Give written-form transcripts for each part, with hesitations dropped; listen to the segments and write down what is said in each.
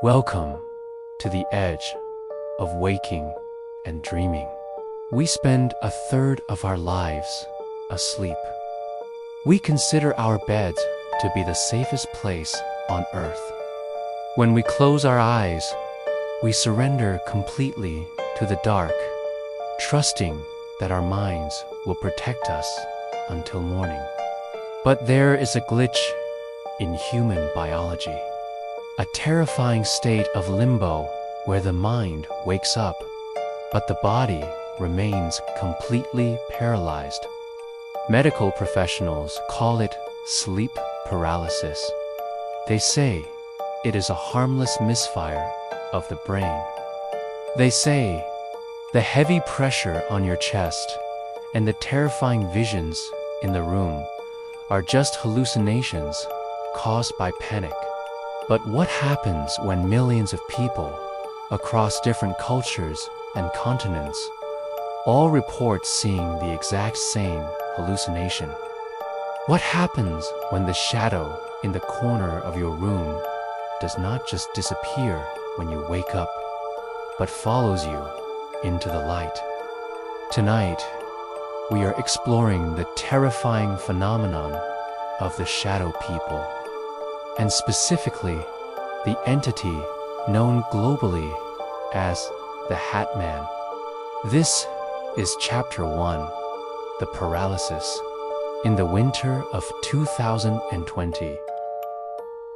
Welcome to the edge of waking and dreaming. We spend a third of our lives asleep. We consider our beds to be the safest place on earth. When we close our eyes, we surrender completely to the dark, trusting that our minds will protect us until morning. But there is a glitch in human biology, a terrifying state of limbo where the mind wakes up, but the body remains completely paralyzed. Medical professionals call it sleep paralysis. They say it is a harmless misfire of the brain. They say the heavy pressure on your chest and the terrifying visions in the room are just hallucinations caused by panic. But what happens when millions of people across different cultures and continents all report seeing the exact same hallucination? What happens when the shadow in the corner of your room does not just disappear when you wake up, but follows you into the light? Tonight, we are exploring the terrifying phenomenon of the shadow people, and specifically the entity known globally as the Hat Man. This is Chapter 1, The Paralysis. In the winter of 2020,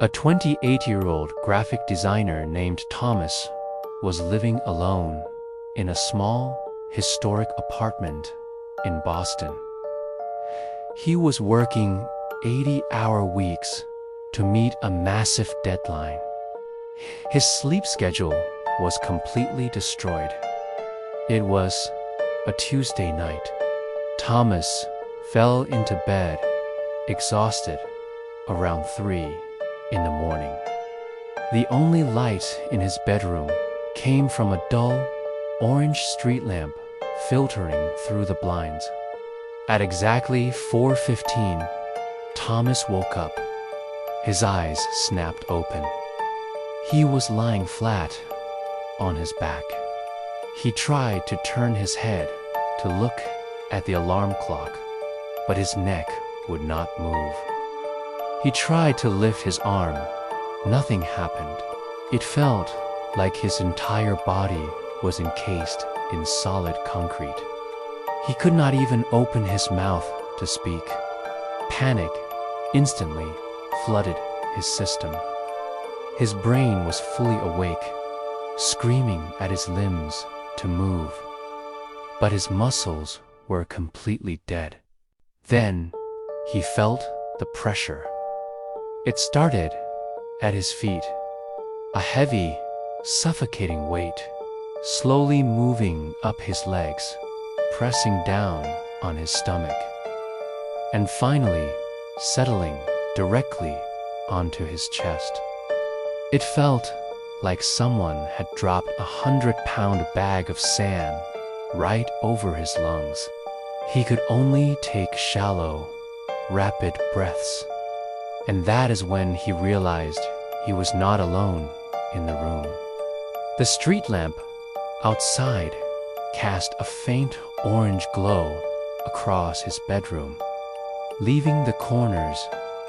a 28-year-old graphic designer named Thomas was living alone in a small, historic apartment in Boston. He was working 80-hour weeks to meet a massive deadline. His sleep schedule was completely destroyed. It was a Tuesday night. Thomas fell into bed, exhausted, around 3 in the morning. The only light in his bedroom came from a dull, orange street lamp filtering through the blinds. At exactly 4:15, Thomas woke up. His eyes snapped open. He was lying flat on his back. He tried to turn his head to look at the alarm clock, but his neck would not move. He tried to lift his arm. Nothing happened. It felt like his entire body was encased in solid concrete. He could not even open his mouth to speak. Panic instantly flooded his system. His brain was fully awake, screaming at his limbs to move, but his muscles were completely dead. Then he felt the pressure. It started at his feet, a heavy, suffocating weight, slowly moving up his legs, pressing down on his stomach, and finally settling directly onto his chest. It felt like someone had dropped a 100-pound bag of sand right over his lungs. He could only take shallow, rapid breaths. And that is when he realized he was not alone in the room. The street lamp outside cast a faint orange glow across his bedroom, leaving the corners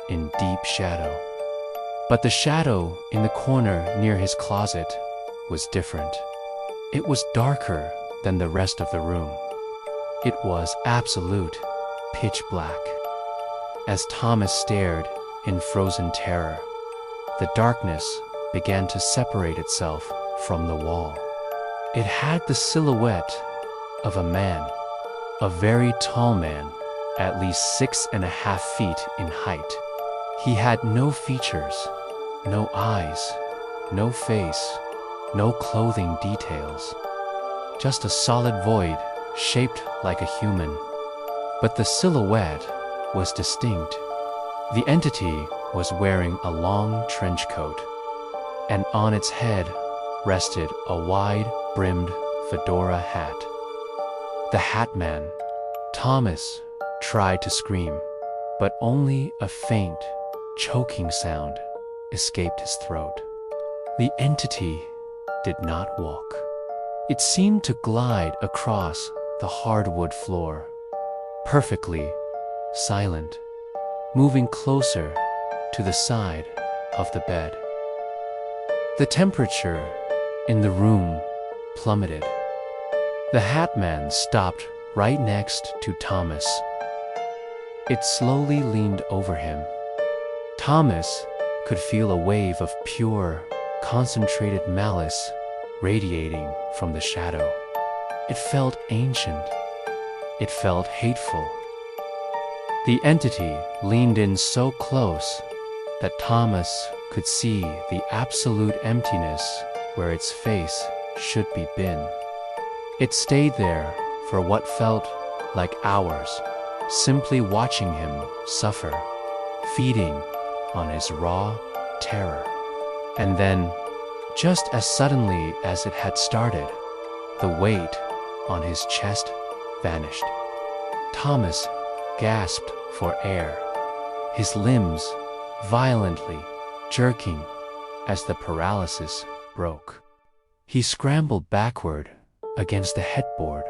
in deep shadow. But the shadow in the corner near his closet was different. It was darker than the rest of the room. It was absolute pitch black. As Thomas stared in frozen terror, the darkness began to separate itself from the wall. It had the silhouette of a man, a very tall man, at least 6.5 feet in height. He had no features, no eyes, no face, no clothing details, just a solid void shaped like a human. But the silhouette was distinct. The entity was wearing a long trench coat, and on its head rested a wide-brimmed fedora hat. The Hat Man. Thomas tried to scream, but only a faint, choking sound escaped his throat. The entity did not walk. It seemed to glide across the hardwood floor, perfectly silent, moving closer to the side of the bed. The temperature in the room plummeted. The Hat Man stopped right next to Thomas. It slowly leaned over him. Thomas could feel a wave of pure, concentrated malice radiating from the shadow. It felt ancient. It felt hateful. The entity leaned in so close that Thomas could see the absolute emptiness where its face should be been. It stayed there for what felt like hours, simply watching him suffer, feeding on his raw terror. And then, just as suddenly as it had started, the weight on his chest vanished. Thomas gasped for air, his limbs violently jerking as the paralysis broke. He scrambled backward against the headboard,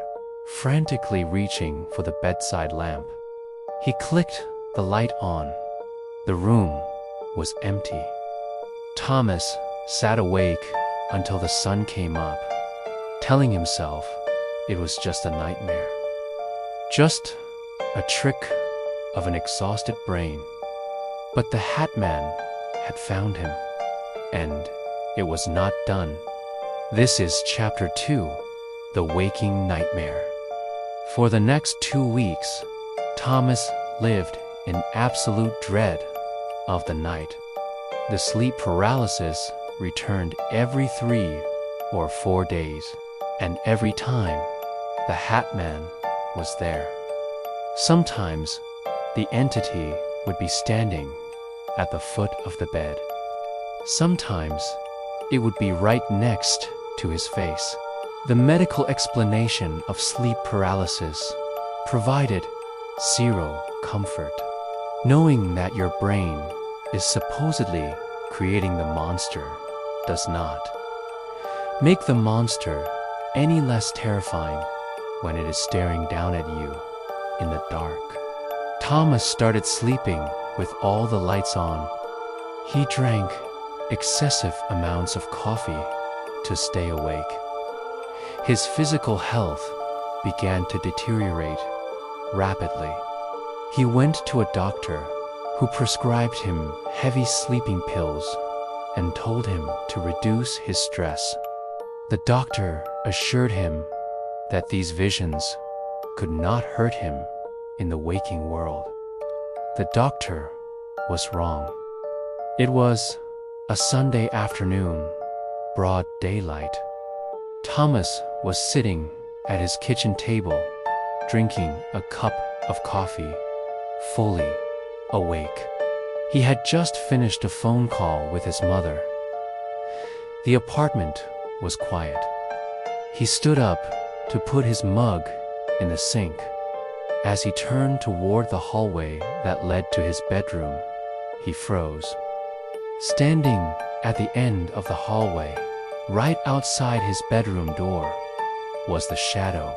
frantically reaching for the bedside lamp. He clicked the light on. The room was empty. Thomas sat awake until the sun came up, telling himself it was just a nightmare. Just a trick of an exhausted brain. But the Hat Man had found him, and it was not done. This is Chapter 2, The Waking Nightmare. For the next 2 weeks, Thomas lived in absolute dread of the night. The sleep paralysis returned every 3 or 4 days, and every time, the Hat Man was there. Sometimes, the entity would be standing at the foot of the bed. Sometimes, it would be right next to his face. The medical explanation of sleep paralysis provided zero comfort. Knowing that your brain is supposedly creating the monster does not make the monster any less terrifying when it is staring down at you in the dark. Thomas started sleeping with all the lights on. He drank excessive amounts of coffee to stay awake. His physical health began to deteriorate rapidly. He went to a doctor who prescribed him heavy sleeping pills and told him to reduce his stress. The doctor assured him that these visions could not hurt him in the waking world. The doctor was wrong. It was a Sunday afternoon, broad daylight. Thomas was sitting at his kitchen table, drinking a cup of coffee, fully awake. He had just finished a phone call with his mother. The apartment was quiet. He stood up to put his mug in the sink. As he turned toward the hallway that led to his bedroom, he froze. Standing at the end of the hallway, right outside his bedroom door, was the shadow.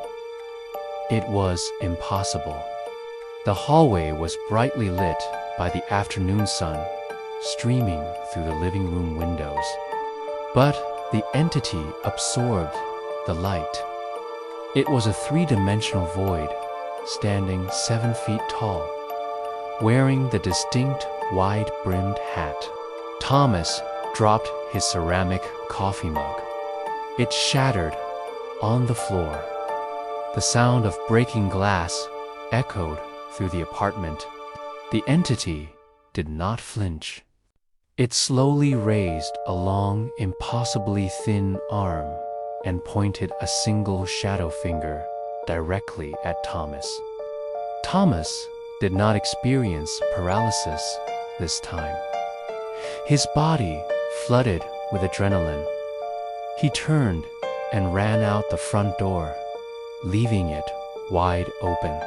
It was impossible. The hallway was brightly lit by the afternoon sun, streaming through the living room windows. But the entity absorbed the light. It was a 3-dimensional void, standing 7 feet tall, wearing the distinct wide-brimmed hat. Thomas dropped his ceramic coffee mug. It shattered on the floor. The sound of breaking glass echoed through the apartment. The entity did not flinch. It slowly raised a long, impossibly thin arm and pointed a single shadow finger directly at Thomas. Thomas did not experience paralysis this time. His body flooded with adrenaline. He turned and ran out the front door, leaving it wide open.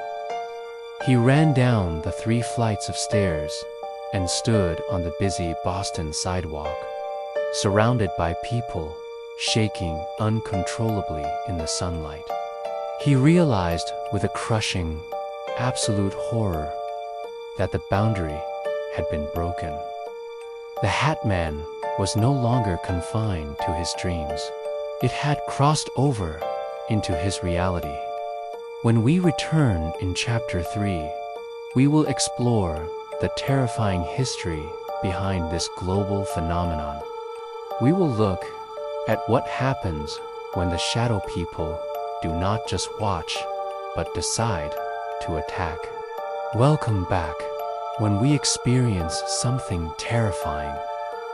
He ran down the 3 flights of stairs and stood on the busy Boston sidewalk. surrounded by people, shaking uncontrollably in the sunlight. He realized with a crushing, absolute horror that the boundary had been broken. The Hat Man was no longer confined to his dreams. It had crossed over into his reality. When we return in Chapter 3, we will explore the terrifying history behind this global phenomenon. We will look at what happens when the shadow people do not just watch, but decide to attack. Welcome back. When we experience something terrifying,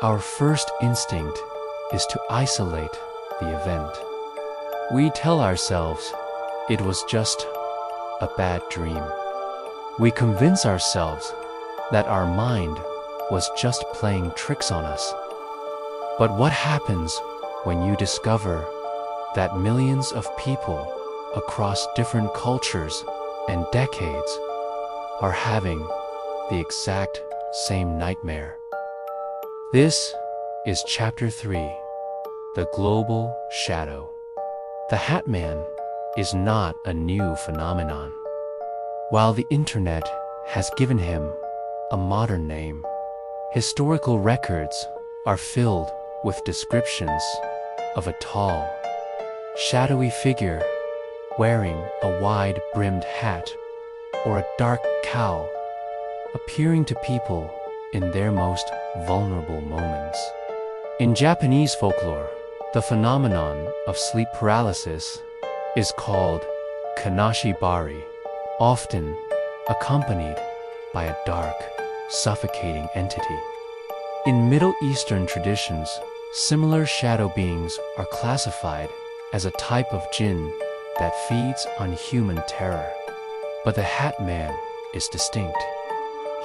our first instinct is to isolate the event. We tell ourselves it was just a bad dream. We convince ourselves that our mind was just playing tricks on us. But what happens when you discover that millions of people across different cultures and decades are having the exact same nightmare? This is Chapter 3, The Global Shadow. The Hat Man is not a new phenomenon. While the internet has given him a modern name, historical records are filled with descriptions of a tall, shadowy figure wearing a wide-brimmed hat or a dark cowl, appearing to people in their most vulnerable moments. In Japanese folklore, the phenomenon of sleep paralysis is called kanashibari, often accompanied by a dark, suffocating entity. In Middle Eastern traditions, similar shadow beings are classified as a type of jinn that feeds on human terror. But the Hat Man is distinct.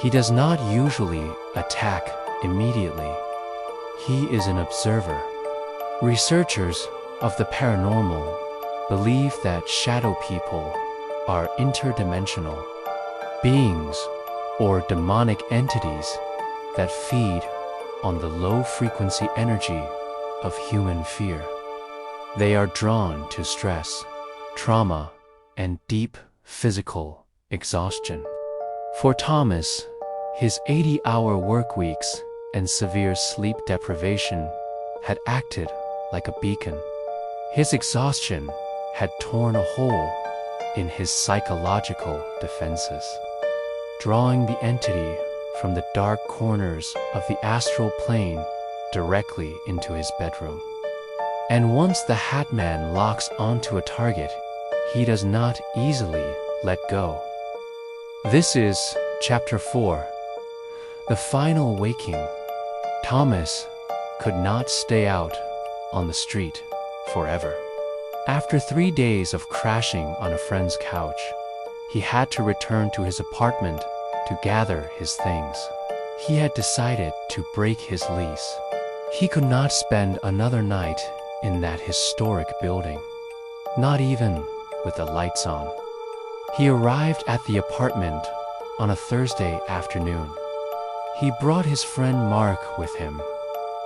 He does not usually attack immediately. He is an observer. Researchers of the paranormal believe that shadow people are interdimensional beings or demonic entities that feed on the low-frequency energy of human fear. They are drawn to stress, trauma, and deep physical exhaustion. For Thomas, his 80-hour work weeks and severe sleep deprivation had acted like a beacon. His exhaustion had torn a hole in his psychological defenses, drawing the entity from the dark corners of the astral plane directly into his bedroom. And once the Hat Man locks onto a target, he does not easily let go. This is Chapter 4, The Final Waking. Thomas could not stay out on the street forever. After 3 days of crashing on a friend's couch, he had to return to his apartment to gather his things. He had decided to break his lease. He could not spend another night in that historic building, not even with the lights on. He arrived at the apartment on a Thursday afternoon. He brought his friend Mark with him,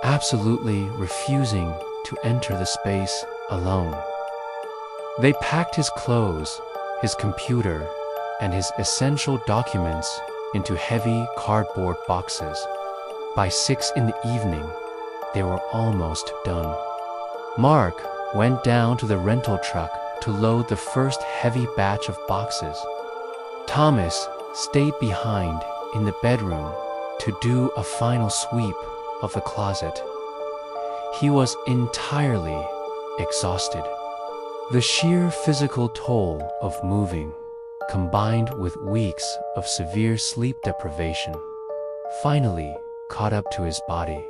absolutely refusing to enter the space alone. They packed his clothes, his computer, and his essential documents into heavy cardboard boxes. By 6 in the evening, they were almost done. Mark went down to the rental truck to load the first heavy batch of boxes. Thomas stayed behind in the bedroom to do a final sweep of the closet. He was entirely exhausted. The sheer physical toll of moving, combined with weeks of severe sleep deprivation, finally caught up to his body.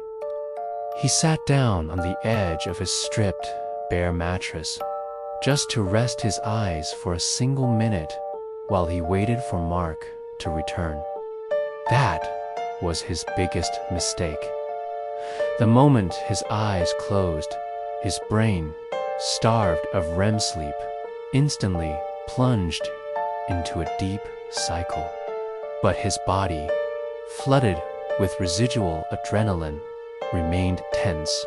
He sat down on the edge of his stripped, bare mattress, just to rest his eyes for a single minute while he waited for Mark to return. That was his biggest mistake. The moment his eyes closed, his brain, starved of REM sleep, instantly plunged into a deep cycle. But his body, flooded with residual adrenaline, remained tense.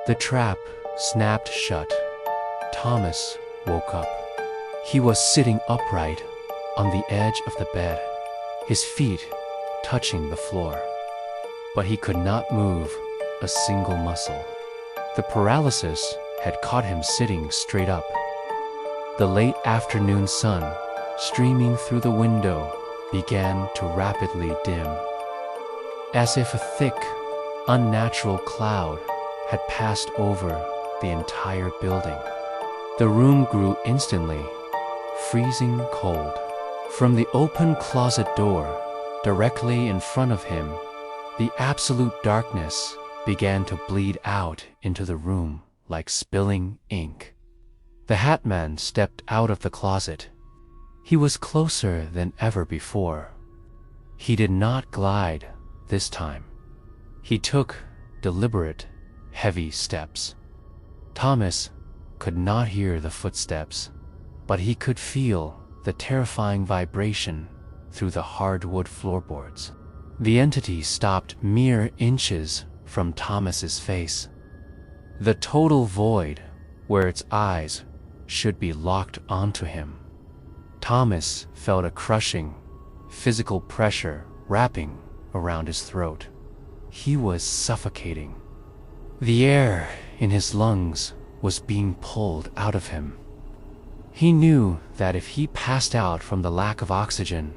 The trap snapped shut. Thomas woke up. He was sitting upright on the edge of the bed, his feet touching the floor. But he could not move a single muscle. The paralysis had caught him sitting straight up. The late afternoon sun, streaming through the window, began to rapidly dim. As if a thick, unnatural cloud had passed over the entire building. The room grew instantly, freezing cold. From the open closet door, directly in front of him, the absolute darkness began to bleed out into the room like spilling ink. The Hat Man stepped out of the closet. He was closer than ever before. He did not glide this time. He took deliberate, heavy steps. Thomas could not hear the footsteps, but he could feel the terrifying vibration through the hardwood floorboards. The entity stopped mere inches from Thomas's face. The total void where its eyes should be locked onto him. Thomas felt a crushing, physical pressure wrapping around his throat. He was suffocating. The air in his lungs was being pulled out of him. He knew that if he passed out from the lack of oxygen,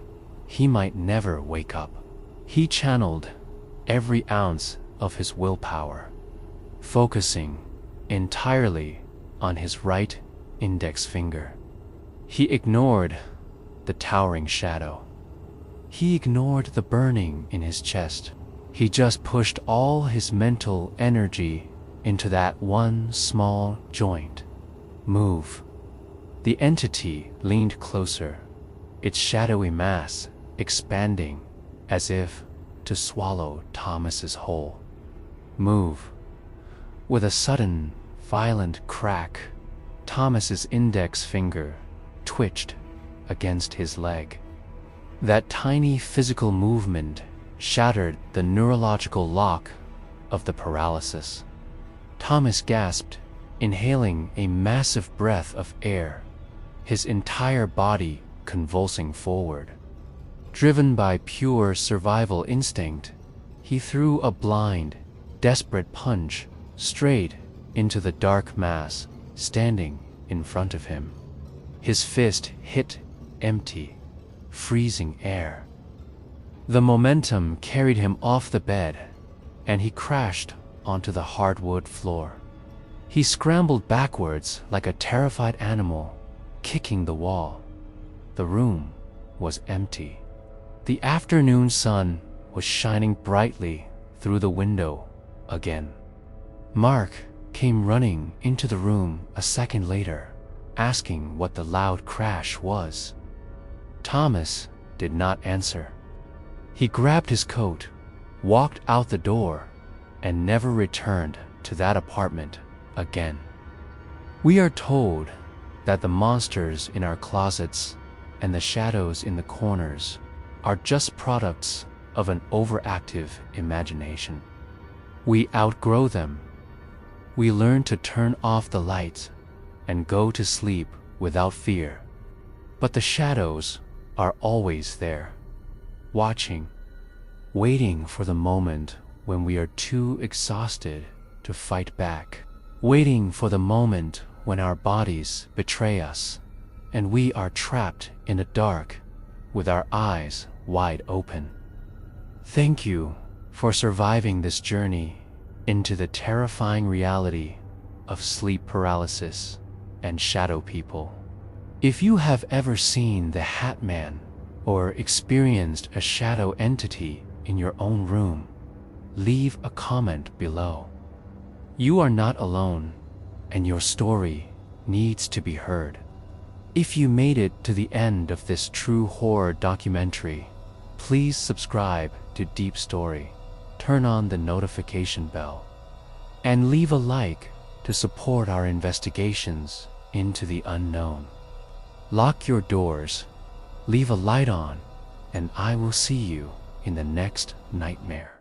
he might never wake up. He channeled every ounce of his willpower, focusing entirely on his right index finger. He ignored the towering shadow. He ignored the burning in his chest. He just pushed all his mental energy into that one small joint. Move. The entity leaned closer, its shadowy mass expanding as if to swallow Thomas's whole. Move. With a sudden, violent crack, Thomas's index finger twitched against his leg. That tiny physical movement shattered the neurological lock of the paralysis. Thomas gasped, inhaling a massive breath of air, his entire body convulsing forward. Driven by pure survival instinct, he threw a blind, desperate punch straight into the dark mass standing in front of him. His fist hit empty, freezing air. The momentum carried him off the bed, and he crashed onto the hardwood floor. He scrambled backwards like a terrified animal, kicking the wall. The room was empty. The afternoon sun was shining brightly through the window again. Mark came running into the room a second later, asking what the loud crash was. Thomas did not answer. He grabbed his coat, walked out the door, and never returned to that apartment again. We are told that the monsters in our closets and the shadows in the corners are just products of an overactive imagination. We outgrow them. We learn to turn off the lights and go to sleep without fear. But the shadows are always there, watching, waiting for the moment when we are too exhausted to fight back, waiting for the moment when our bodies betray us and we are trapped in the dark with our eyes wide open. Thank you for surviving this journey into the terrifying reality of sleep paralysis and shadow people. If you have ever seen the Hat Man or experienced a shadow entity in your own room, leave a comment below. You are not alone, and your story needs to be heard. If you made it to the end of this true horror documentary, please subscribe to Deep Story, turn on the notification bell, and leave a like to support our investigations into the unknown. Lock your doors, leave a light on, and I will see you in the next nightmare.